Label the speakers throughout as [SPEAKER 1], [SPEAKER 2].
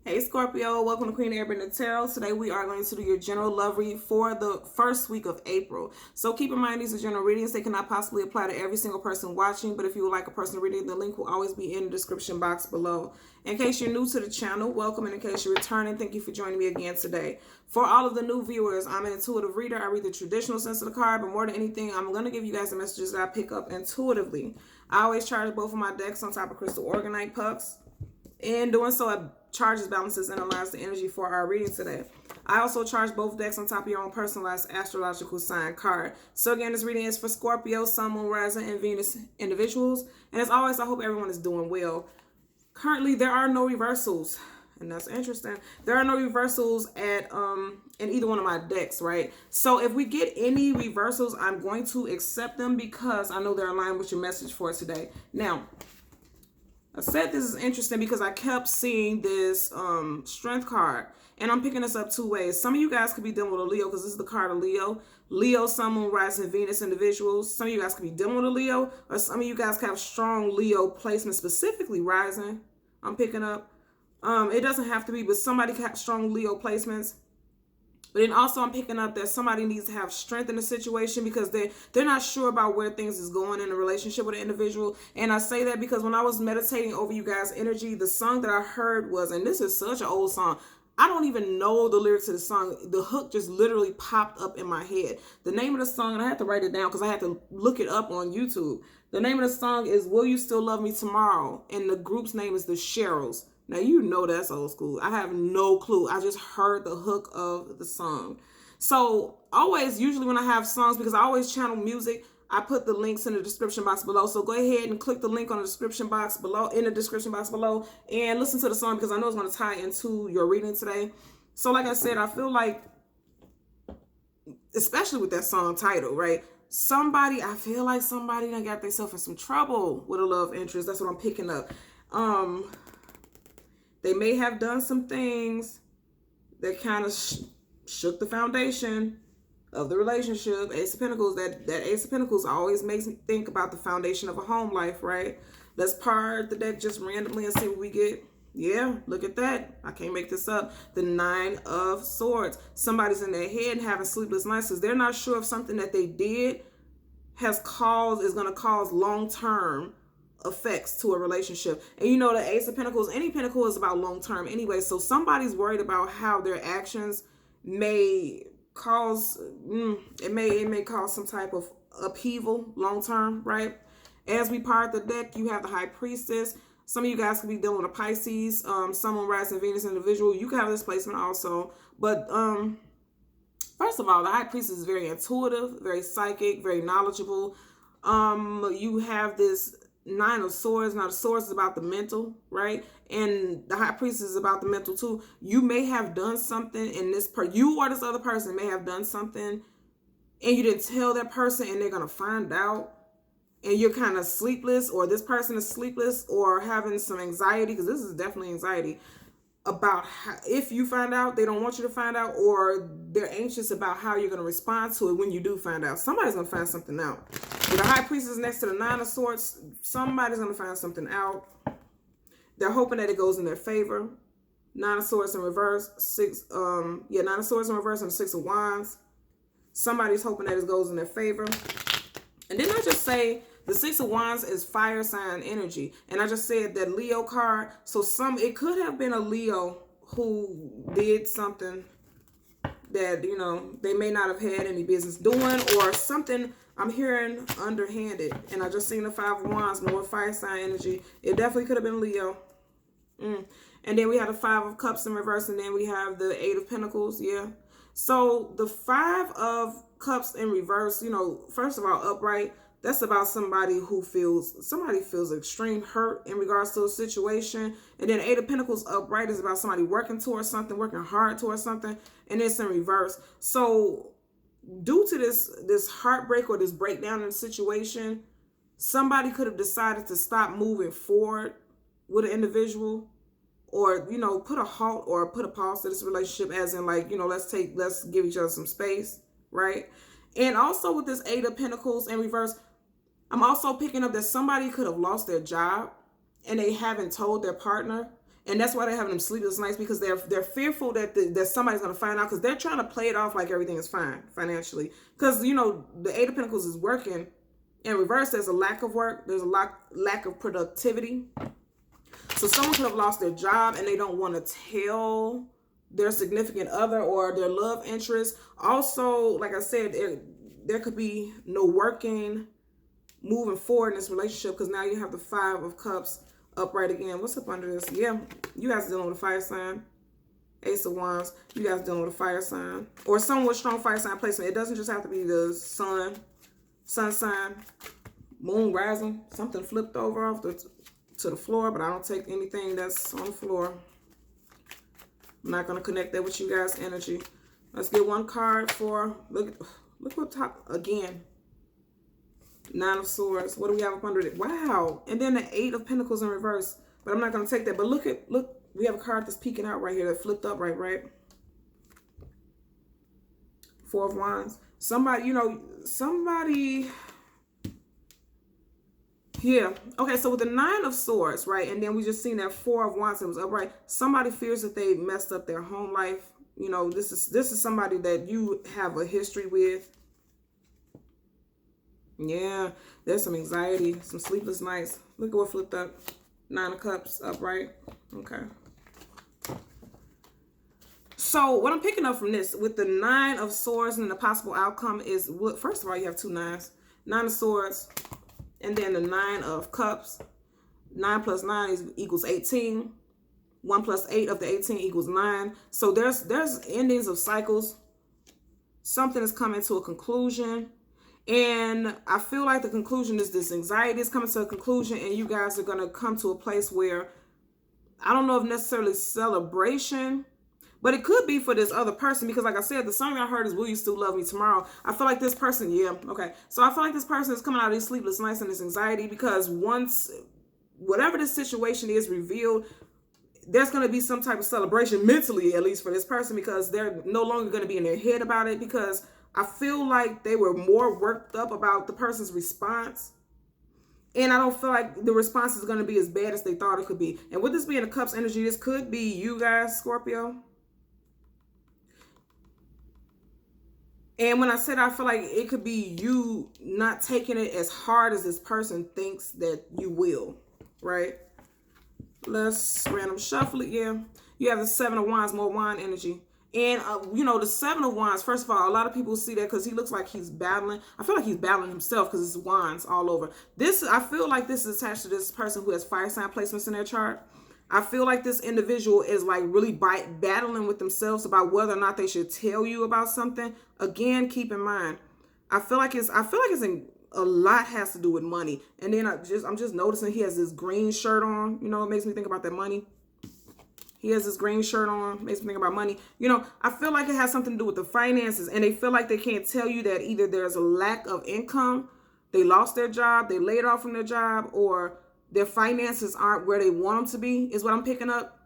[SPEAKER 1] Hey Scorpio, welcome to Queen Airbender Tarot. Today we are going to do your general love read for the first week of April. So keep in mind these are general readings. They cannot possibly apply to every single person watching, but if you would like a personal reading, the link will always be in the description box below. In case you're new to the channel, welcome, and in case you're returning, thank you for joining me again today. For all of the new viewers, I'm an intuitive reader. I read the traditional sense of the card, but more than anything, I'm going to give you guys the messages that I pick up intuitively. I always charge both of my decks on top of crystal organite pucks. In doing so, it charges, balances, and aligns the energy for our reading today. I also charge both decks on top of your own personalized astrological sign card. So again, this reading is for Scorpio, Sun, Moon, Rising, and Venus individuals. And as always, I hope everyone is doing well. Currently, there are no reversals, and that's interesting. There are no reversals at in either one of my decks, right? So if we get any reversals, I'm going to accept them because I know they're aligned with your message for today. Now, I said this is interesting because I kept seeing this strength card, and I'm picking this up two ways. Some of you guys could be dealing with a Leo because this is the card of Leo. Leo, Sun, Moon, Rising, Venus individuals. Some of you guys could be dealing with a Leo, or some of you guys could have strong Leo placement, specifically Rising. I'm picking up. It doesn't have to be, but somebody could have strong Leo placements. But then also I'm picking up that somebody needs to have strength in the situation because they're not sure about where things is going in a relationship with an individual. And I say that because when I was meditating over you guys' energy, the song that I heard was, and this is such an old song, I don't even know the lyrics to the song. The hook just literally popped up in my head. The name of the song, and I had to write it down because I had to look it up on YouTube. The name of the song is Will You Still Love Me Tomorrow? And the group's name is the Cheryls. Now, you know that's old school. I have no clue. I just heard the hook of the song. So always, usually when I have songs, because I always channel music, I put the links in the description box below. So go ahead and click the link on the description box below, in the description box below, and listen to the song because I know it's going to tie into your reading today. So like I said, I feel like, especially with that song title, right? I feel like somebody done got themselves in some trouble with a love interest. That's what I'm picking up. They may have done some things that kind of shook the foundation of the relationship. Ace of Pentacles, that Ace of Pentacles always makes me think about the foundation of a home life, right? Let's part the deck just randomly and see what we get. Yeah, look at that. I can't make this up. The Nine of Swords. Somebody's in their head having sleepless nights because they're not sure if something that they did is going to cause long-term effects to a relationship. And you know, the Ace of Pentacles, any pentacle is about long term anyway, so somebody's worried about how their actions may cause it may cause some type of upheaval long term, right? As we part the deck, you have the High Priestess. Some of you guys could be dealing with a Pisces, Sun, Rising, Venus individual. You can have this placement also, but first of all, the High Priestess is very intuitive, very psychic, very knowledgeable. You have this Nine of Swords. Now, the Swords is about the mental, right? And the High Priestess is about the mental too. You may have done something in this you or this other person may have done something and you didn't tell that person, and they're going to find out, and you're kind of sleepless, or this person is sleepless or having some anxiety, because this is definitely anxiety about how, if you find out, they don't want you to find out, or they're anxious about how you're going to respond to it when you do find out. Somebody's going to find something out. With the High Priestess next to the Nine of Swords, somebody's going to find something out. They're hoping that it goes in their favor. Nine of Swords in reverse, Nine of Swords in reverse and Six of Wands. Somebody's hoping that it goes in their favor. And then I just say the Six of Wands is fire sign energy. And I just said that Leo card. So it could have been a Leo who did something that, you know, they may not have had any business doing, or something I'm hearing underhanded. And I just seen the Five of Wands, more fire sign energy. It definitely could have been Leo. And then we have the Five of Cups in reverse, and then we have the Eight of Pentacles. Yeah. So the Five of Cups in reverse, you know, first of all, upright, that's about somebody feels extreme hurt in regards to a situation. And then Eight of Pentacles upright is about somebody working towards something, working hard towards something, and it's in reverse. So due to this heartbreak or this breakdown in the situation, somebody could have decided to stop moving forward with an individual, or, you know, put a halt or put a pause to this relationship, as in, like, you know, let's give each other some space, right? And also with this Eight of Pentacles in reverse, I'm also picking up that somebody could have lost their job and they haven't told their partner. And that's why they're having them sleepless nights, because they're fearful that that somebody's going to find out, because they're trying to play it off like everything is fine financially. Because, you know, the Eight of Pentacles is working. In reverse, there's a lack of work. There's a lack of productivity. So someone could have lost their job and they don't want to tell their significant other or their love interest. Also, like I said, there could be no working moving forward in this relationship, because now you have the Five of Cups upright again. What's up under this? Yeah, you guys are dealing with a fire sign. Ace of Wands, you guys are dealing with a fire sign or someone with strong fire sign placement. It doesn't just have to be the sun sign, moon rising, something flipped over off to the floor, but I don't take anything that's on the floor. I'm not going to connect that with you guys' energy. Let's get one card for, look what top again. Nine of Swords. What do we have up under it? Wow. And then the Eight of Pentacles in reverse. But I'm not going to take that. But look, we have a card that's peeking out right here that flipped up right? Four of Wands. Somebody, yeah. Okay, so with the Nine of Swords, right? And then we just seen that Four of Wands that was upright. Somebody fears that they messed up their home life. You know, this is somebody that you have a history with. Yeah, there's some anxiety, some sleepless nights. Look at what flipped up. Nine of Cups upright. Okay. So what I'm picking up from this with the Nine of Swords and the possible outcome is, first of all, you have two nines. Nine of Swords and then the Nine of Cups. 9 plus 9 equals 18. 1 plus 8 of the 18 equals 9. So there's endings of cycles. Something is coming to a conclusion. And I feel like the conclusion is this anxiety is coming to a conclusion, and you guys are going to come to a place where, I don't know if necessarily celebration, but it could be for this other person, because like I said, the song I heard is Will You Still Love Me Tomorrow? I feel like this person, yeah, okay. So I feel like this person is coming out of these sleepless nights and this anxiety, because once whatever the situation is revealed, there's going to be some type of celebration mentally, at least for this person, because they're no longer going to be in their head about it, because I feel like they were more worked up about the person's response. And I don't feel like the response is going to be as bad as they thought it could be. And with this being a Cups energy, this could be you guys, Scorpio. And when I said I feel like it could be you not taking it as hard as this person thinks that you will, right? Let's random shuffle it. Yeah, you have the Seven of Wands, more wand energy. And, the Seven of Wands, first of all, a lot of people see that because he looks like he's battling. I feel like he's battling himself because it's wands all over. I feel like this is attached to this person who has fire sign placements in their chart. I feel like this individual is like really battling with themselves about whether or not they should tell you about something. Again, keep in mind, I feel like a lot has to do with money. And then I'm just noticing he has this green shirt on. It makes me think about that money. He has this green shirt on, makes me think about money. I feel like it has something to do with the finances, and they feel like they can't tell you that either there's a lack of income, they lost their job, they laid off from their job, or their finances aren't where they want them to be, is what I'm picking up.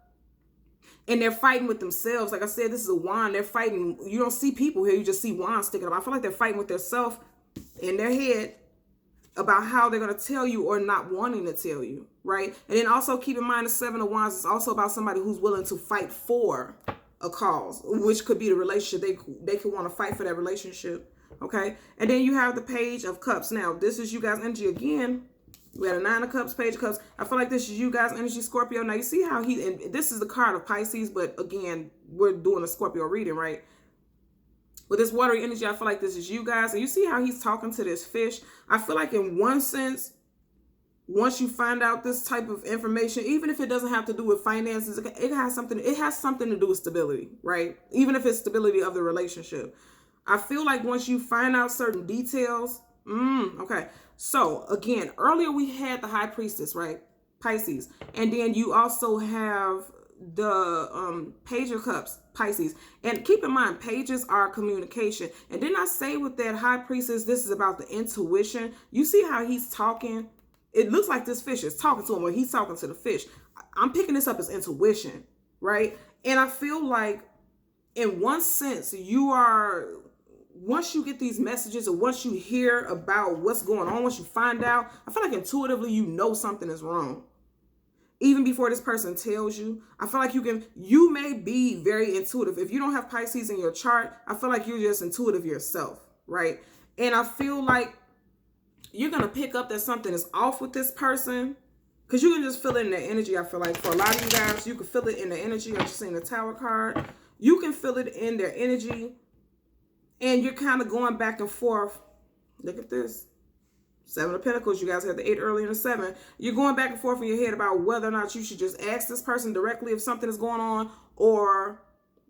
[SPEAKER 1] And they're fighting with themselves. Like I said, this is a wand. They're fighting. You don't see people here. You just see wands sticking up. I feel like they're fighting with themselves in their head about how they're going to tell you or not wanting to tell you, right? And then also keep in mind the Seven of Wands is also about somebody who's willing to fight for a cause, which could be the relationship. They could want to fight for that relationship, okay? And then you have the Page of Cups. Now, this is you guys' energy again. We had a Nine of Cups, Page of Cups. I feel like this is you guys' energy, Scorpio. Now, you see how and this is the card of Pisces, but again, we're doing a Scorpio reading, right? With this watery energy, I feel like this is you guys. And you see how he's talking to this fish. I feel like in one sense, once you find out this type of information, even if it doesn't have to do with finances, it has something to do with stability, right? Even if it's stability of the relationship. I feel like once you find out certain details, okay. So again, earlier we had the High Priestess, right? Pisces. And then you also have the Page of Cups, Pisces. And keep in mind, pages are communication. And didn't I say with that High Priestess, this is about the intuition? You see how he's talking? It looks like this fish is talking to him, or he's talking to the fish. I'm picking this up as intuition, right? And I feel like in one sense, once you get these messages, or once you hear about what's going on, once you find out, I feel like intuitively you know something is wrong. even before this person tells you. I feel like you may be very intuitive. If you don't have Pisces in your chart, I feel like you're just intuitive yourself, right? And I feel like you're going to pick up that something is off with this person, because you can just feel it in the energy. I feel like for a lot of you guys, you can feel it in the energy. I'm just seeing the Tower card. You can feel it in their energy, and you're kind of going back and forth. Look at this. 7 of Pentacles. You guys had the 8 earlier and the 7. You're going back and forth in your head about whether or not you should just ask this person directly if something is going on, or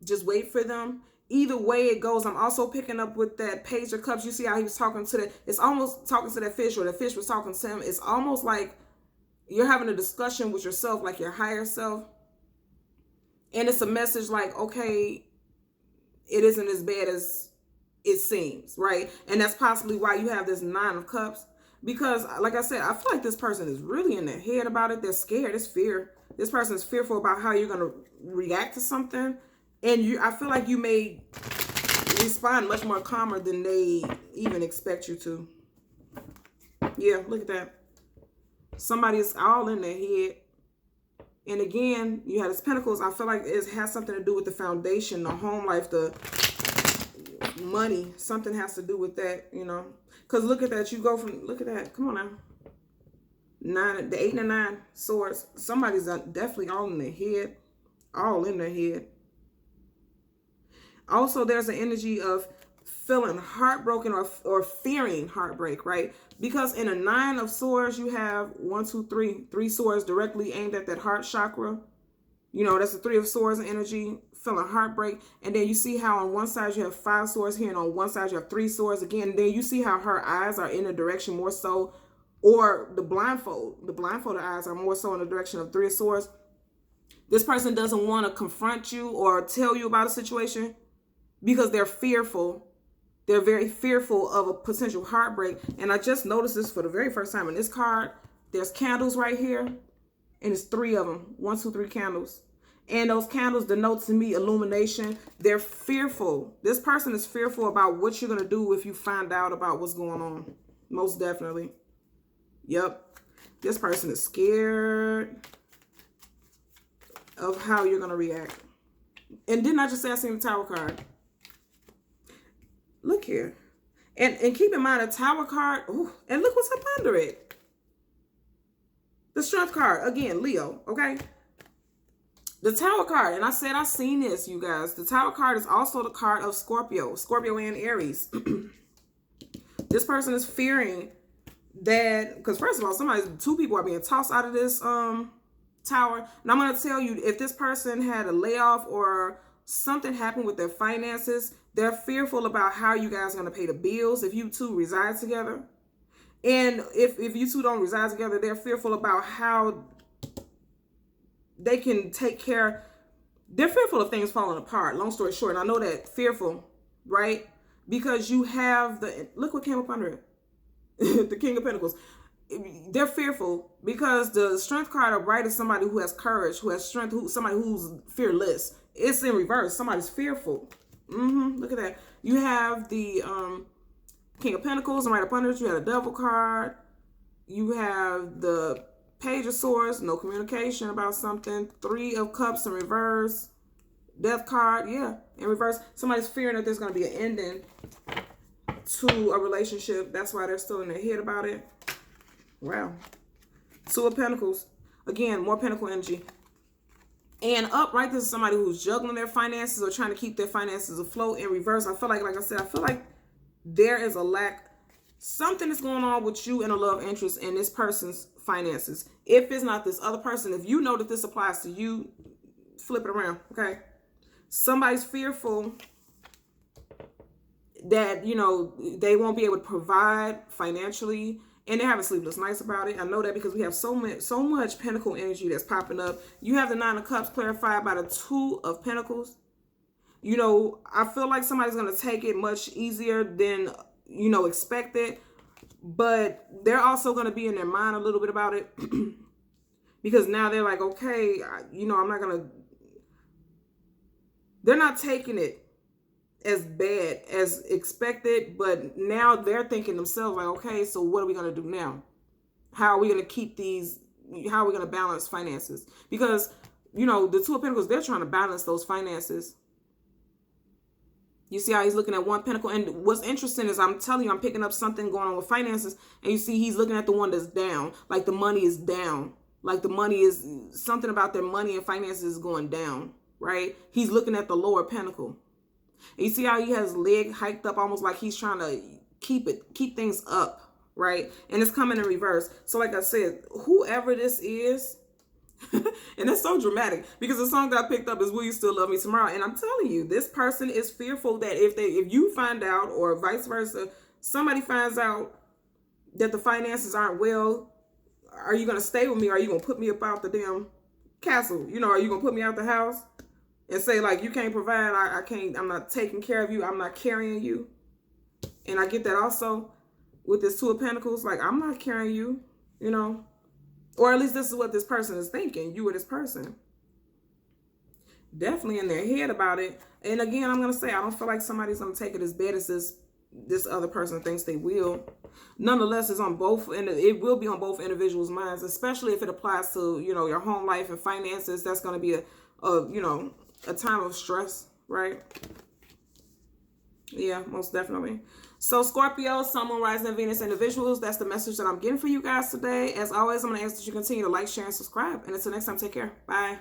[SPEAKER 1] just wait for them. Either way it goes, I'm also picking up with that Page of Cups. You see how he was talking to that. It's almost talking to that fish, or the fish was talking to him. It's almost like you're having a discussion with yourself, like your higher self. And it's a message like, okay, it isn't as bad as it seems, right? And that's possibly why you have this 9 of Cups. Because, like I said, I feel like this person is really in their head about it. They're scared. It's fear. This person is fearful about how you're going to react to something. And I feel like you may respond much more calmer than they even expect you to. Yeah, look at that. Somebody's all in their head. And again, you have this Pentacles. I feel like it has something to do with the foundation, the home life, the money. Something has to do with that, you know. Because look at that. You go from, look at that. Come on now. 9, the 8 and the 9 swords. Somebody's definitely all in their head. All in their head. Also, there's an energy of feeling heartbroken or fearing heartbreak, right? Because in a 9 of swords, you have 1, 2, 3. 3 swords directly aimed at that heart chakra. You know, that's the 3 of swords energy, feeling heartbreak. And then you see how on one side you have 5 swords here, and on one side you have 3 swords again. And then you see how her eyes are in a direction more so, or the blindfolded eyes are more so in the direction of 3 of swords. This person doesn't want to confront you or tell you about a situation because they're fearful. They're very fearful of a potential heartbreak. And I just noticed this for the very first time in this card. There's candles right here. And it's 3 of them. 1, 2, 3 candles. And those candles denote to me illumination. They're fearful. This person is fearful about what you're going to do if you find out about what's going on. Most definitely. Yep. This person is scared of how you're going to react. And didn't I just say I seen the Tower card? Look here. And keep in mind a Tower card. Ooh, and look what's up under it. The Strength card. Again, Leo. Okay. The Tower card. And I said I seen this, you guys. The Tower card is also the card of Scorpio. Scorpio and Aries. This person is fearing that, because first of all, 2 people are being tossed out of this tower. And I'm going to tell you, if this person had a layoff or something happened with their finances, they're fearful about how you guys are going to pay the bills if you two reside together. And if you two don't reside together, they're fearful about how they can take care. They're fearful of things falling apart. Long story short, and I know that fearful, right? Because you have look what came up under it. The King of Pentacles. They're fearful because the Strength card of right is somebody who has courage, who has strength, somebody who's fearless. It's in reverse. Somebody's fearful. Look at that. You have the King of Pentacles, and right up under it, you have a Devil card. You have the Page of Swords, no communication about something. 3 of Cups in reverse. Death card, yeah, in reverse. Somebody's fearing that there's going to be an ending to a relationship. That's why they're still in their head about it. Wow. 2 of Pentacles. Again, more Pentacle energy. And upright, this is somebody who's juggling their finances or trying to keep their finances afloat. In reverse, I feel like I said, I feel like there is a lack. Something is going on with you and a love interest in this person's finances. If it's not this other person, if you know that this applies to you, flip it around, okay? Somebody's fearful that, you know, they won't be able to provide financially. And they're having sleepless nights about it. I know that because we have so much Pentacle energy that's popping up. You have the 9 of Cups clarified by the 2 of Pentacles. You know, I feel like somebody's going to take it much easier than, you know, expected. But they're also going to be in their mind a little bit about it. Because now they're like, okay, you know, I'm not going to. They're not taking it as bad as expected, but now they're thinking themselves like, okay, so what are we going to do now? How are we going to keep these how are we going to balance finances? Because, you know, the Two of Pentacles, they're trying to balance those finances. You see how he's looking at one pentacle. And what's interesting is I'm telling you, I'm picking up something going on with finances. And you see he's looking at the one that's down. Like the money is down. Like the money is, something about their money and finances is going down, right? He's looking at the lower pentacle. And you see how he has leg hiked up, almost like he's trying to keep things up, right? And it's coming in reverse. So like I said, whoever this is, and it's so dramatic because the song that I picked up is Will You Still Love Me Tomorrow? And I'm telling you, this person is fearful that if you find out, or vice versa, somebody finds out that the finances aren't well, are you going to stay with me? Or are you going to put me up out the damn castle? You know, are you going to put me out the house and say, like, you can't provide, I can't, I'm not taking care of you, I'm not carrying you? And I get that also with this Two of Pentacles, like, I'm not carrying you, you know? Or at least this is what this person is thinking, you or this person. Definitely in their head about it. And again, I'm going to say, I don't feel like somebody's going to take it as bad as this other person thinks they will. Nonetheless, it's on both, and it will be on both individuals' minds, especially if it applies to, you know, your home life and finances. That's going to be you know, a time of stress, right? Yeah, most definitely. So Scorpio, Sun, Moon, Rising, and Venus individuals, that's the message that I'm getting for you guys today. As always, I'm going to ask that you continue to like, share, and subscribe. And until next time, take care. Bye.